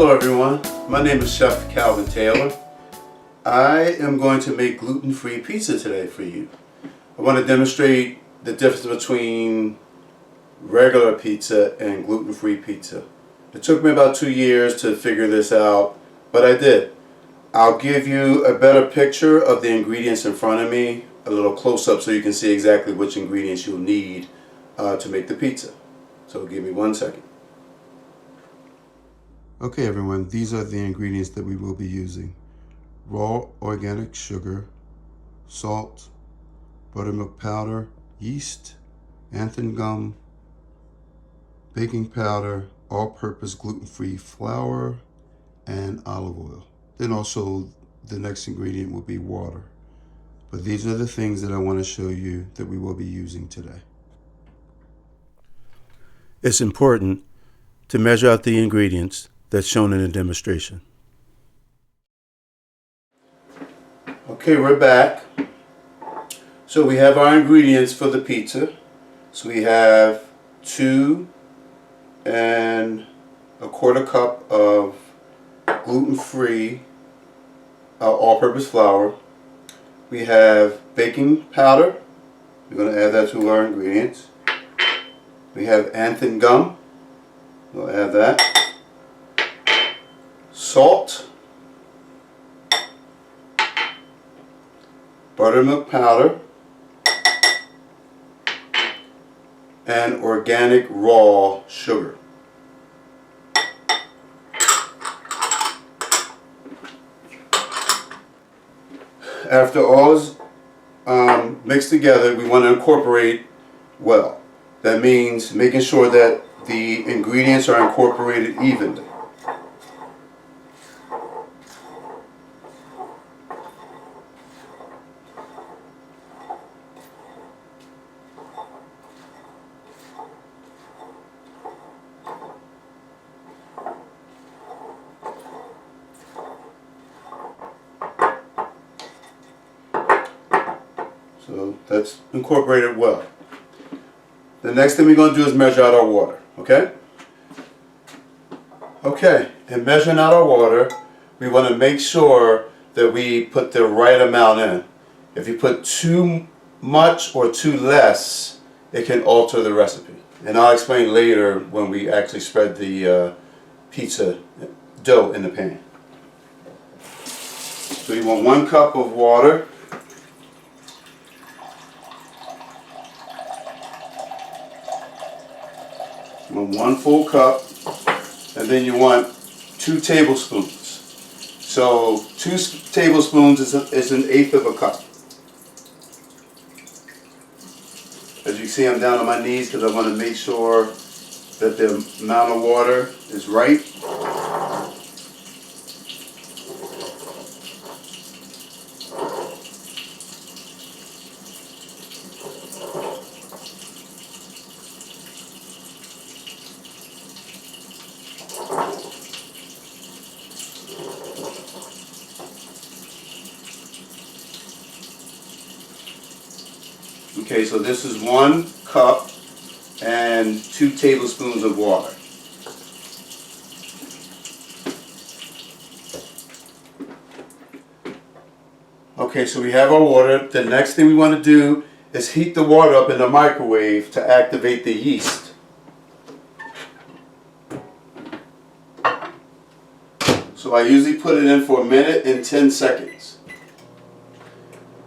Hello everyone, my name is Chef Calvin Taylor. I am going to make gluten-free pizza today for you. I want to demonstrate the difference between regular pizza and gluten-free pizza. It took me about 2 years to figure this out, but I did. I'll give you a better picture of the ingredients in front of me, a little close-up so you can see exactly which ingredients you'll need to make the pizza. So give me 1 second. Okay everyone, these are the ingredients that we will be using. Raw organic sugar, salt, buttermilk powder, yeast, xanthan gum, baking powder, all-purpose gluten-free flour, and olive oil. Then also the next ingredient will be water. But these are the things that I want to show you that we will be using today. It's important to measure out the ingredients that's shown in the demonstration. Okay, we're back. So we have our ingredients for the pizza. So we have 2 1/4 cup of gluten-free all-purpose flour. We have baking powder. We're going to add that to our ingredients. We have xanthan gum. We'll add that. Salt, buttermilk powder, and organic raw sugar. After all is mixed together, we want to incorporate well. That means making sure that the ingredients are incorporated evenly. So that's incorporated well. The next thing we're going to do is measure out our water, okay? Okay, in measuring out our water, we want to make sure that we put the right amount in. If you put too much or too less, it can alter the recipe. And I'll explain later when we actually spread the pizza dough in the pan. So you want 1 cup of water. You want 1 full cup, and then you want 2 tablespoons. So 2 tablespoons is 1/8 of a cup. As you see, I'm down on my knees because I want to make sure that the amount of water is right. Okay, so this is 1 cup and 2 tablespoons of water. Okay, so we have our water. The next thing we want to do is heat the water up in the microwave to activate the yeast. So I usually put it in for 1 minute and 10 seconds.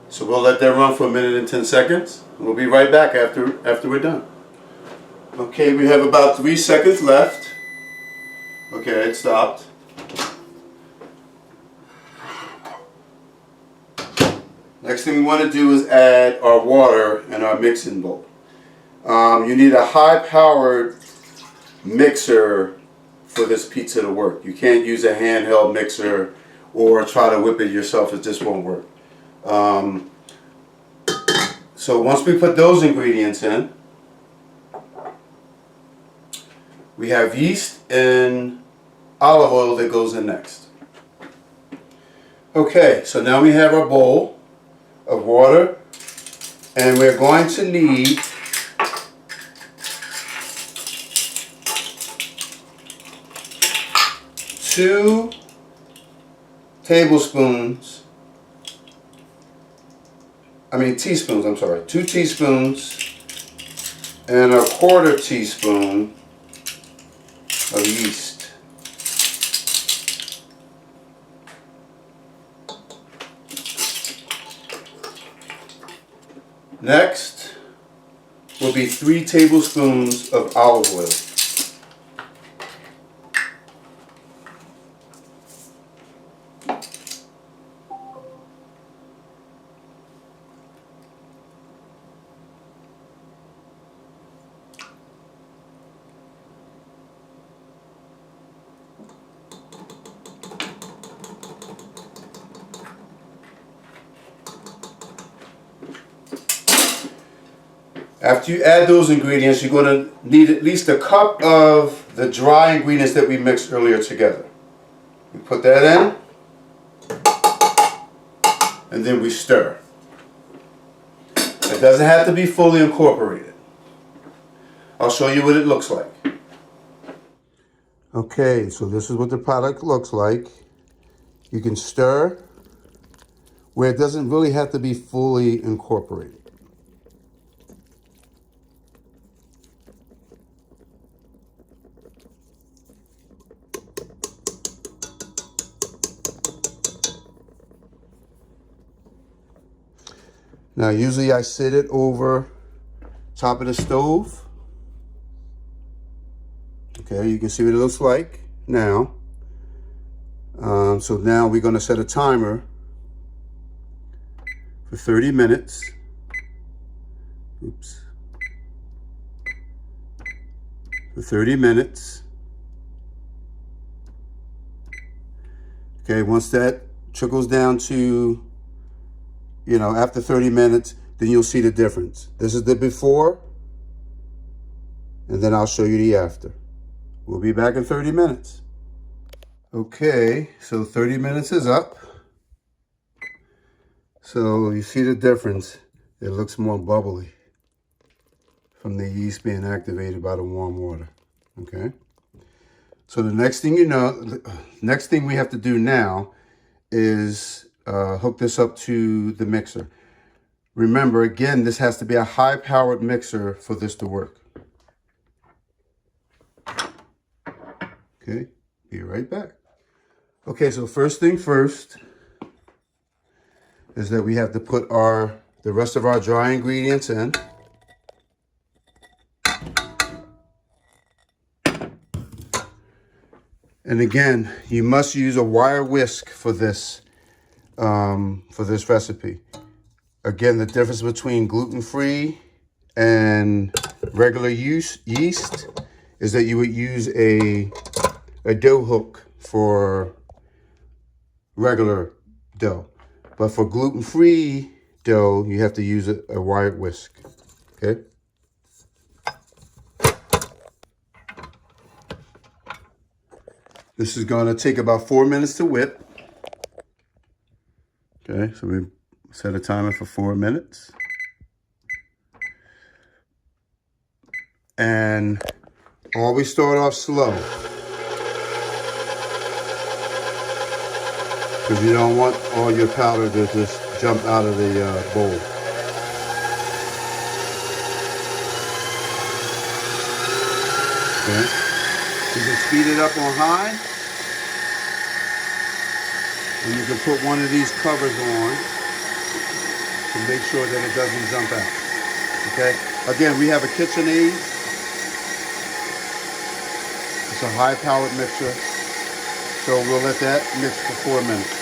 So we'll let that run for 1 minute and 10 seconds. We'll be right back after we're done. Okay, we have about 3 seconds left. Okay, it stopped. Next thing we want to do is add our water in our mixing bowl. You need a high-powered mixer for this pizza to work. You can't use a handheld mixer or try to whip it yourself. It just won't work. So once we put those ingredients in, we have yeast and olive oil that goes in next. Okay, so now we have our bowl of water, and we're going to need 2 teaspoons, I'm sorry, 2 teaspoons and a 1/4 teaspoon of yeast. Next will be 3 tablespoons of olive oil. After you add those ingredients, you're going to need at least a cup of the dry ingredients that we mixed earlier together. We put that in, and then we stir. It doesn't have to be fully incorporated. I'll show you what it looks like. Okay, so this is what the product looks like. You can stir where it doesn't really have to be fully incorporated. Now, usually I sit it over top of the stove. Okay, you can see what it looks like now. So now we're going to set a timer for 30 minutes. Oops. For 30 minutes. Okay, once that trickles down to, after 30 minutes, then you'll see the difference. This is the before, and then I'll show you the after. We'll be back in 30 minutes. Okay, so 30 minutes is up. So you see the difference. It looks more bubbly from the yeast being activated by the warm water. Okay. So the next thing next thing we have to do now is hook this up to the mixer. Remember, again, this has to be a high-powered mixer for this to work. Okay, be right back. Okay, so first thing first is that we have to put the rest of our dry ingredients in. And again, you must use a wire whisk for this recipe. Again, the difference between gluten-free and regular yeast is that you would use a dough hook for regular dough. But for gluten-free dough, you have to use a wire whisk, okay? This is going to take about 4 minutes to whip. Okay, so we set a timer for 4 minutes. And always start off slow, because you don't want all your powder to just jump out of the bowl. Okay, you can speed it up on high, and you can put one of these covers on to make sure that it doesn't jump out. Okay, again, we have a KitchenAid. It's a high-powered mixer, so we'll let that mix for 4 minutes.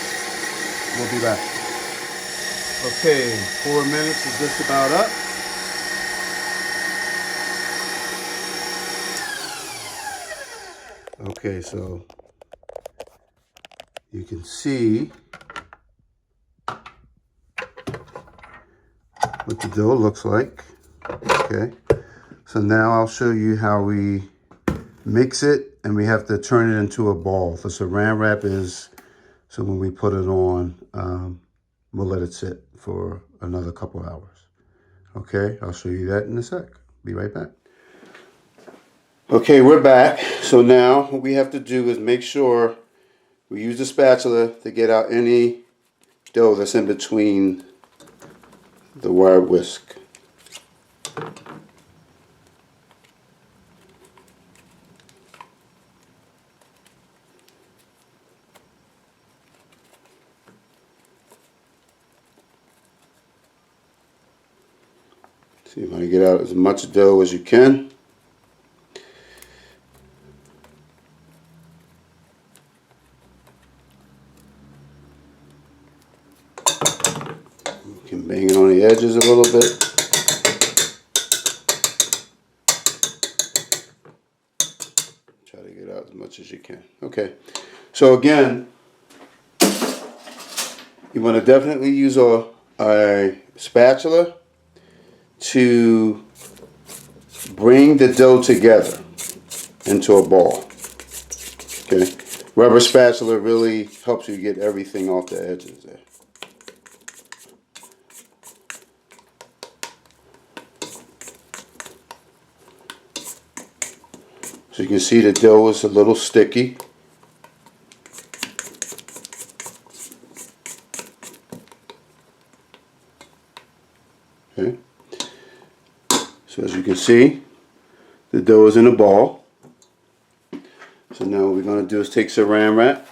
We'll be back. Okay, 4 minutes is just about up. Okay, so you can see what the dough looks like. Okay, so now I'll show you how we mix it, and we have to turn it into a ball. The saran wrap is, so when we put it on, we'll let it sit for another couple hours. Okay, I'll show you that in a sec. Be right back. Okay, we're back. So now what we have to do is make sure We use the spatula to get out any dough that's in between the wire whisk. So you want to get out as much dough as you can. You can bang it on the edges a little bit. Try to get out as much as you can. Okay, so again, you want to definitely use a spatula to bring the dough together into a ball. Okay, rubber spatula really helps you get everything off the edges there. So you can see the dough is a little sticky. Okay. So as you can see, the dough is in a ball. So now what we're going to do is take saran wrap.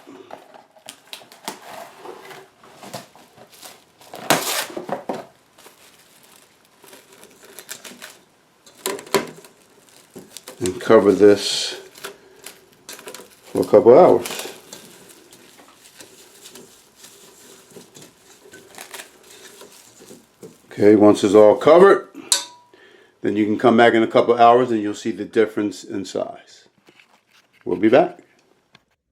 And cover this for a couple hours. Okay, once it's all covered, then you can come back in a couple hours and you'll see the difference in size. We'll be back.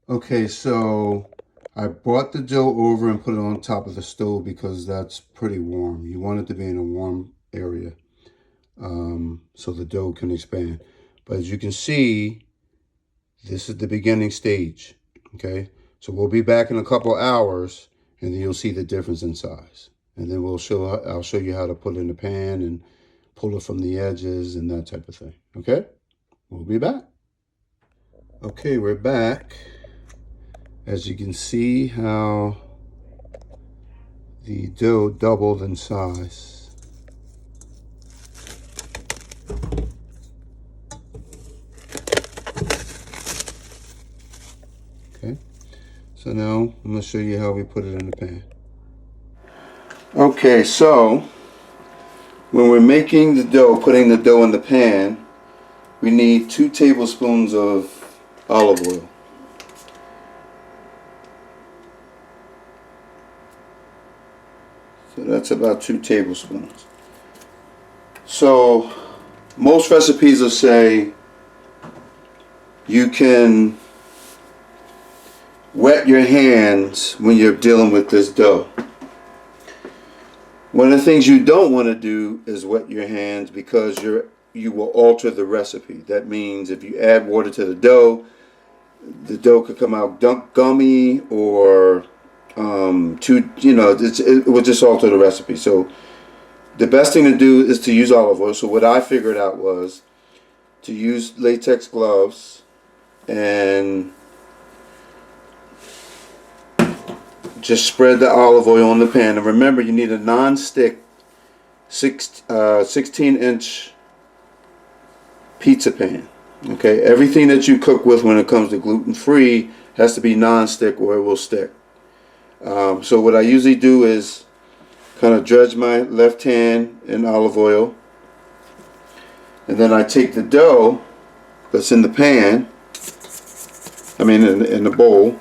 Okay, so I brought the dough over and put it on top of the stove because that's pretty warm. You want it to be in a warm area so the dough can expand. But as you can see, this is the beginning stage, okay? So we'll be back in a couple hours and then you'll see the difference in size. And then I'll show you how to put it in the pan and pull it from the edges and that type of thing, okay? We'll be back. Okay, we're back. As you can see how the dough doubled in size. Okay, so now I'm going to show you how we put it in the pan. Okay, so when we're making the dough, putting the dough in the pan, we need 2 tablespoons of olive oil. So that's about 2 tablespoons. So most recipes will say you can wet your hands when you're dealing with this dough. One of the things you don't want to do is wet your hands because you will alter the recipe. That means if you add water to the dough could come out gummy or it will just alter the recipe. So the best thing to do is to use olive oil. So what I figured out was to use latex gloves and just spread the olive oil on the pan. And remember, you need a non-stick 16-inch pizza pan. Okay, everything that you cook with when it comes to gluten-free has to be non-stick or it will stick. So what I usually do is kind of dredge my left hand in olive oil, and then I take the dough that's in the pan, in the bowl,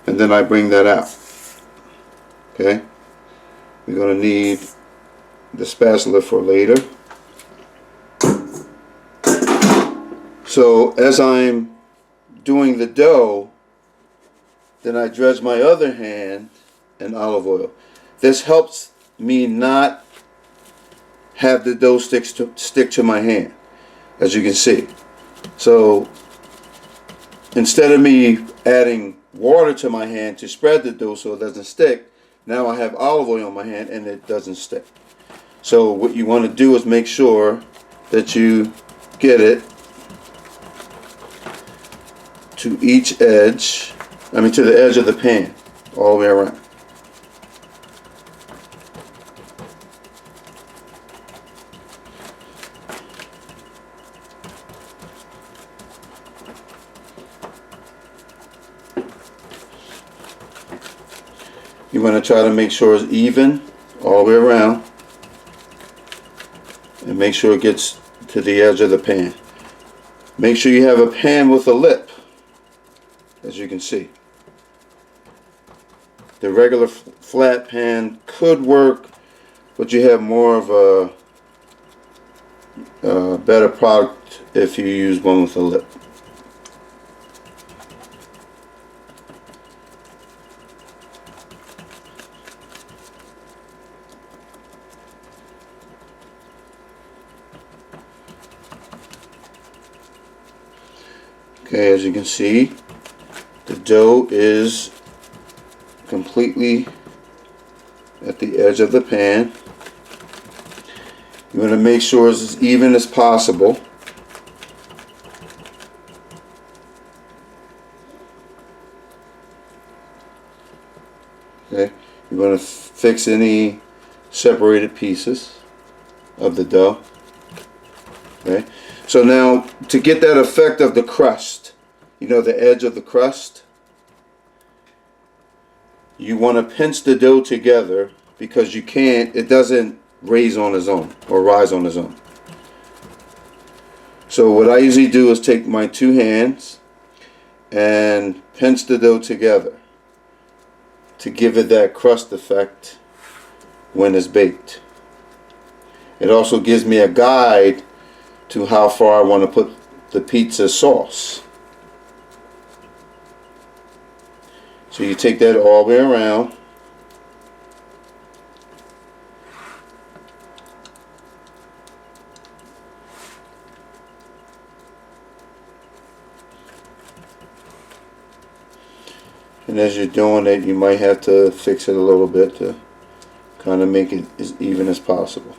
and then I bring that out. Okay, we're going to need the spatula for later. So as I'm doing the dough, then I dredge my other hand in olive oil. This helps me not have the dough stick to my hand, as you can see. So instead of me adding water to my hand to spread the dough so it doesn't stick, now I have olive oil on my hand and it doesn't stick. So what you want to do is make sure that you get it to each edge to the edge of the pan, all the way around. You want to try to make sure it's even all the way around, and make sure it gets to the edge of the pan. Make sure you have a pan with a lip, as you can see. The regular flat pan could work, but you have more of a better product if you use one with a lip. Okay, as you can see, the dough is completely at the edge of the pan. You want to make sure it's as even as possible. Okay, you want to fix any separated pieces of the dough. Okay, so now to get that effect of the crust, you know, the edge of the crust, you want to pinch the dough together, because you can't, it doesn't raise on its own or rise on its own. So what I usually do is take my two hands and pinch the dough together to give it that crust effect when it's baked. It also gives me a guide to how far I want to put the pizza sauce. So you take that all the way around. And as you're doing it, you might have to fix it a little bit to kind of make it as even as possible.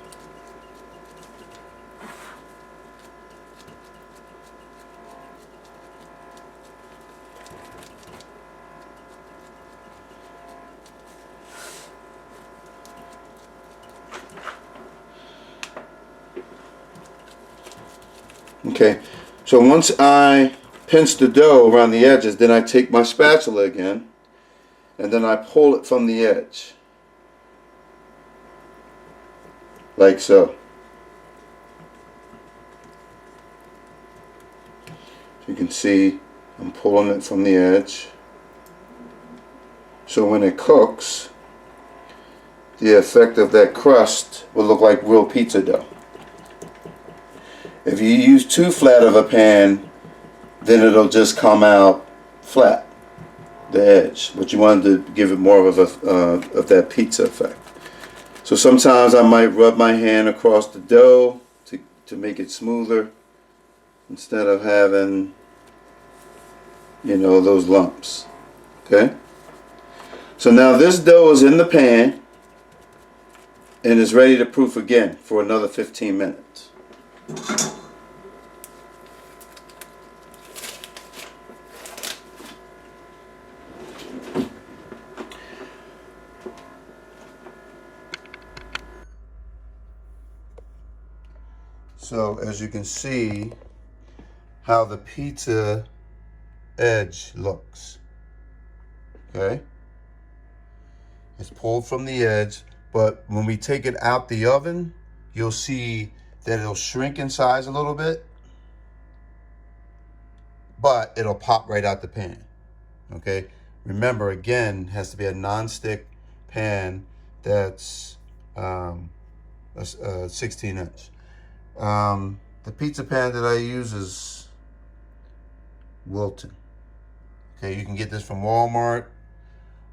Okay, so once I pinch the dough around the edges, then I take my spatula again and then I pull it from the edge, like so. You can see I'm pulling it from the edge, so when it cooks, the effect of that crust will look like real pizza dough. If you use too flat of a pan, then it'll just come out flat, the edge. But you want to give it more of that pizza effect. So sometimes I might rub my hand across the dough to make it smoother, instead of having, you know, those lumps. Okay? So now this dough is in the pan and is ready to proof again for another 15 minutes. So as you can see how the pizza edge looks. Okay? It's pulled from the edge, but when we take it out the oven, you'll see that it'll shrink in size a little bit, but it'll pop right out the pan. Okay? Remember, again, it has to be a non-stick pan that's a 16-inch. The pizza pan that I use is Gluten. Okay, you can get this from Walmart,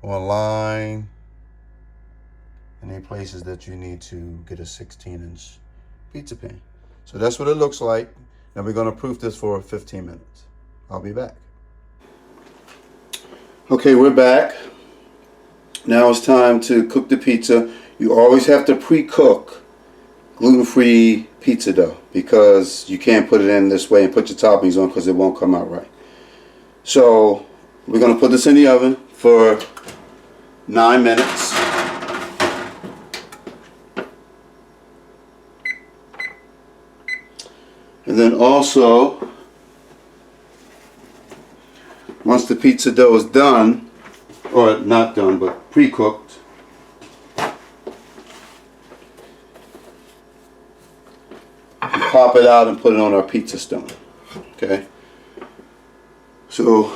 online, any places that you need to get a 16-inch pizza pan. So that's what it looks like. Now we're going to proof this for 15 minutes. I'll be back. Okay, we're back. Now it's time to cook the pizza. You always have to pre-cook gluten-free pizza dough, because you can't put it in this way and put your toppings on, because it won't come out right. So We're going to put this in the oven for 9 minutes. And then also, once the pizza dough is done, or not done, but pre-cooked, pop it out and put it on our pizza stone. Okay. So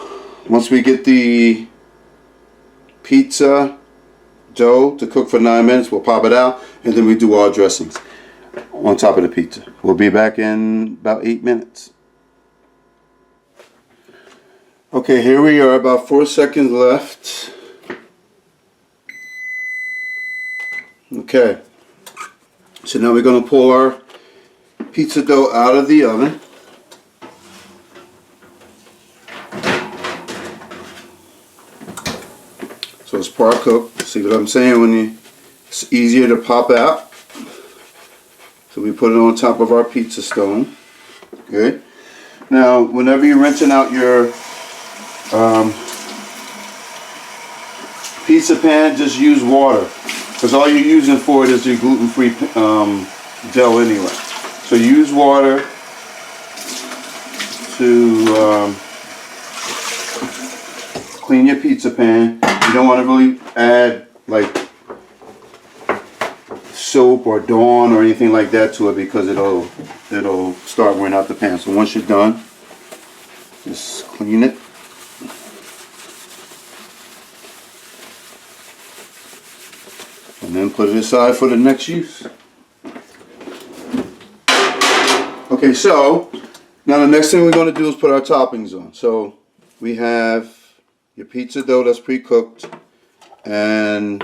once we get the pizza dough to cook for 9 minutes, we'll pop it out, and then we do our dressings on top of the pizza. We'll be back in about 8 minutes. Okay, here we are, about 4 seconds left. Okay, so now we're going to pull our pizza dough out of the oven. So it's part cooked. See what I'm saying? It's easier to pop out. So we put it on top of our pizza stone. Okay. Now, whenever you're rinsing out your pizza pan, just use water, because all you're using for it is your gluten-free dough anyway. So use water to clean your pizza pan. You don't want to really add like soap or Dawn or anything like that to it, because it'll start wearing out the pan. So once you're done, just clean it. And then put it aside for the next use. Okay, so now the next thing we're going to do is put our toppings on. So we have your pizza dough that's pre-cooked, and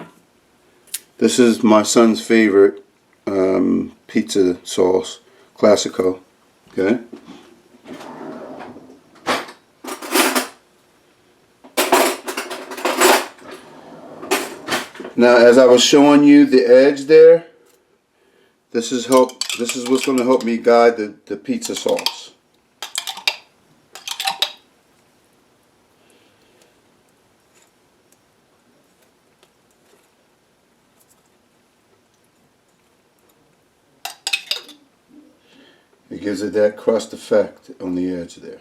this is my son's favorite pizza sauce, Classico. Okay. Now, as I was showing you the edge there, this is what's going to help me guide the pizza sauce. It gives it that crust effect on the edge there.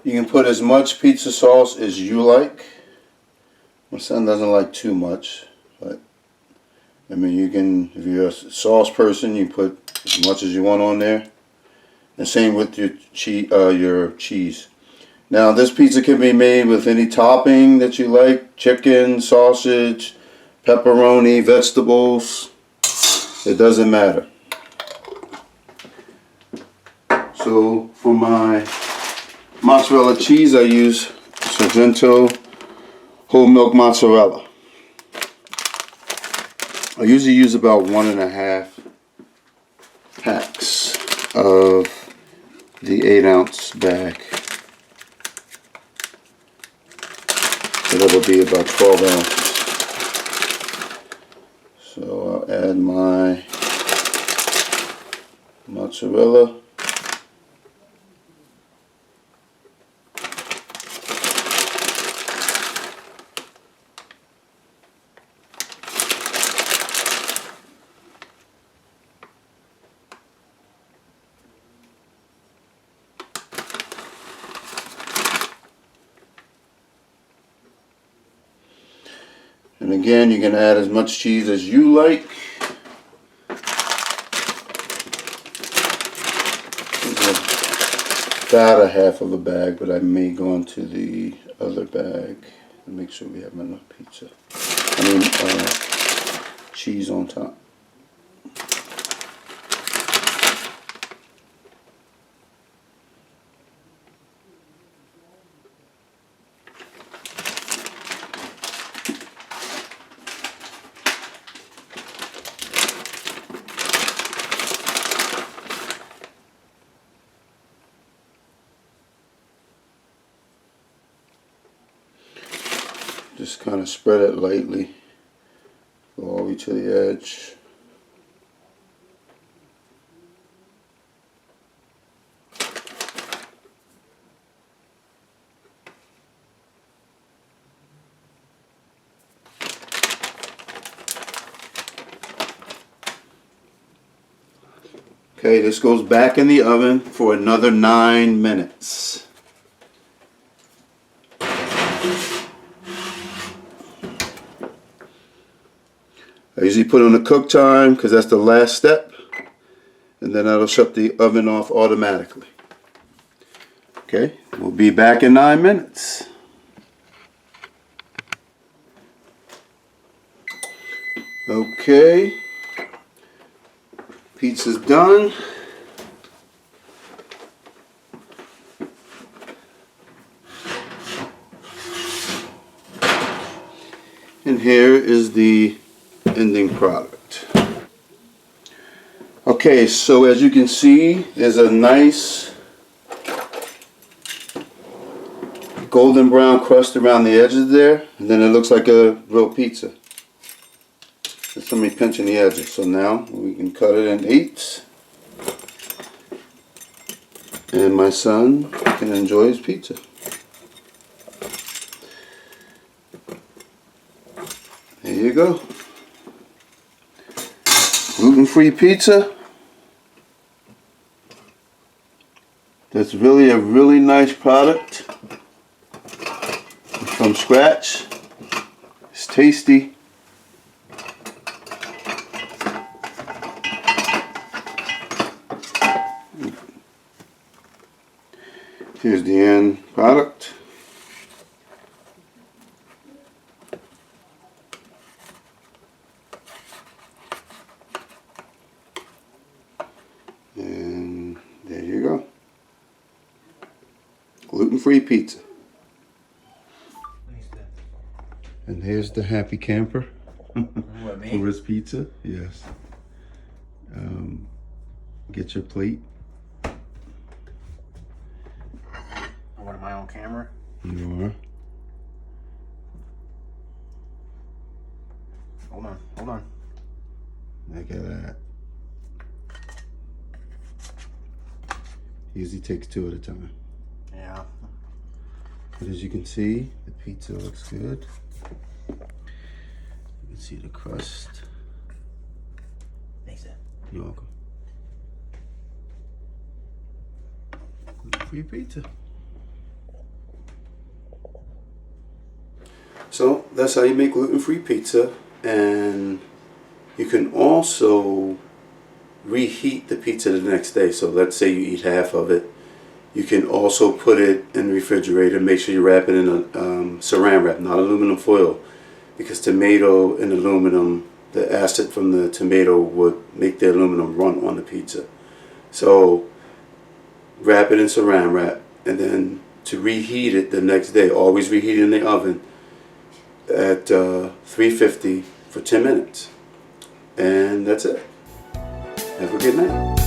You can put as much pizza sauce as you like. My son doesn't like too much, but I mean, you can, if you're a sauce person, you put as much as you want on there. And same with your cheese. Now, this pizza can be made with any topping that you like: chicken, sausage, pepperoni, vegetables. It doesn't matter. So for my mozzarella cheese, I use Sargento whole milk mozzarella. I usually use about 1.5 packs of the 8-ounce bag. So that will be about 12 ounces. So I'll add my mozzarella. And again, you can add as much cheese as you like. about a half of a bag, but I may go into the other bag and make sure we have enough pizza. Cheese on top. Just kind of spread it lightly, go all the way to the edge. Okay, this goes back in the oven for another 9 minutes. I usually put on the cook time because that's the last step, and then that'll shut the oven off automatically. Okay, we'll be back in 9 minutes. Okay, pizza's done. And here is the ending product. Okay, so as you can see, there's a nice golden brown crust around the edges there, and then it looks like a real pizza. There's somebody pinching the edges. So now we can cut it in 8s, and my son can enjoy his pizza. There you go. Gluten-free pizza. That's really a really nice product. From scratch. It's tasty. Here's the end product. And there you go. Gluten-free pizza. And here's the happy camper for his pizza. Yes. Get your plate. I wanted my own camera. You are. Hold on. Look at that. He usually takes 2 at a time. Yeah. But as you can see, the pizza looks good. You can see the crust. Thanks, Dad. You're welcome. Free pizza. So that's how you make gluten-free pizza, and you can also reheat the pizza the next day. So let's say you eat half of it. You can also put it in the refrigerator. Make sure you wrap it in a saran wrap, not aluminum foil, because tomato and aluminum, the acid from the tomato would make the aluminum run on the pizza. So wrap it in saran wrap, and then to reheat it the next day, always reheat it in the oven at 350 for 10 minutes. And that's it. Have a good night.